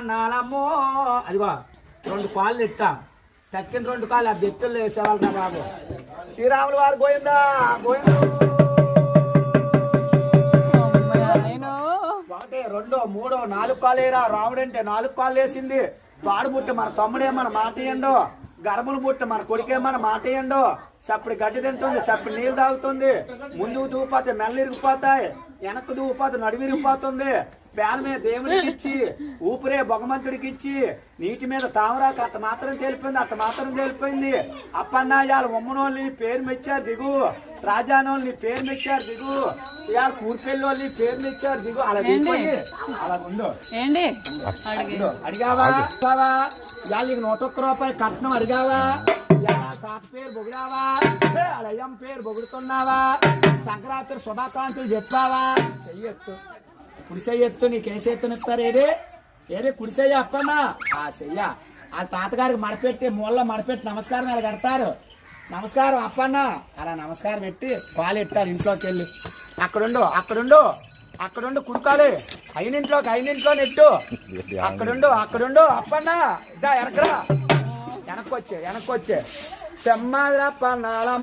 నానమ్మో అదిగో 2 కాళ్ళు ఇట్టా తక్కిన 2 కాళ్ళు ఆ బెత్తుల్లో వేసేవాళ్ళు నా బాబు. శ్రీరాములు వారు గోయిందా గోయిందా. 1 2 3 4 కాళ్ళు వేరా. రాముడు అంటే 4 కాళ్ళు వేసింది. తాడు బుట్ట మన తమ్ముడే మన మాట ఇయ్యండు. గర్భలు బుట్ట మన కొడుకే మన మాట ఇయ్యండు. సప్పుడు గడ్డి తింటుంది, సప్పుడు నీళ్ళు తాగుతుంది. ముందుకు దూపోతే మెల్ల ఇరిగిపోతాయి, వెనక్కు దూపోతే నడుము ఇరిగిపోతుంది. పేల మీద దేవుడికి ఇచ్చి ఊపిరే భగవంతుడికి ఇచ్చి నీటి మీద తామరాకు అట్ట మాత్రం తేలిపోయింది. అప్పన్నాయాలు ఉమ్మనోళ్ళని పేరు మెచ్చారు దిగు, రాజానోళ్ళని పేరు మెచ్చారు దిగు, ఇవాళ కూర్పెళ్ళోళ్ళని పేరు మెచ్చారు దిగు. అలా దిగిపోయి అలా ఉండు. అడిగావా ఇవాళ నీకు 101 రూపాయలు కట్నం అడిగావా? తాత పేరు పొగిడావా? అయ్యం పేరు పొగుడుతున్నావా? సంక్రాంతి శుభాకాంక్షలు చెప్పావా? చెయ్యొత్తు కుడిసెయ్యొత్తు. నీకేసేత్తునిస్తారు ఏదే కుడిసెయ్య అప్పన్నా ఆ చెయ్య. ఆ తాతగారికి మడపెట్టి మూలలో మడపెట్టి నమస్కారం అలా కడతారు. నమస్కారం అప్పన్నా అలా నమస్కారం పెట్టి పాలు ఎట్టారు. ఇంట్లోకి వెళ్ళి అక్కడుండు కుడుకాలి. అయినింట్లో నెట్టు. అక్కడుండు అప్పన్నా ఇదా వెనక్కొచ్చే తెమ్మాదిరా పన్నాల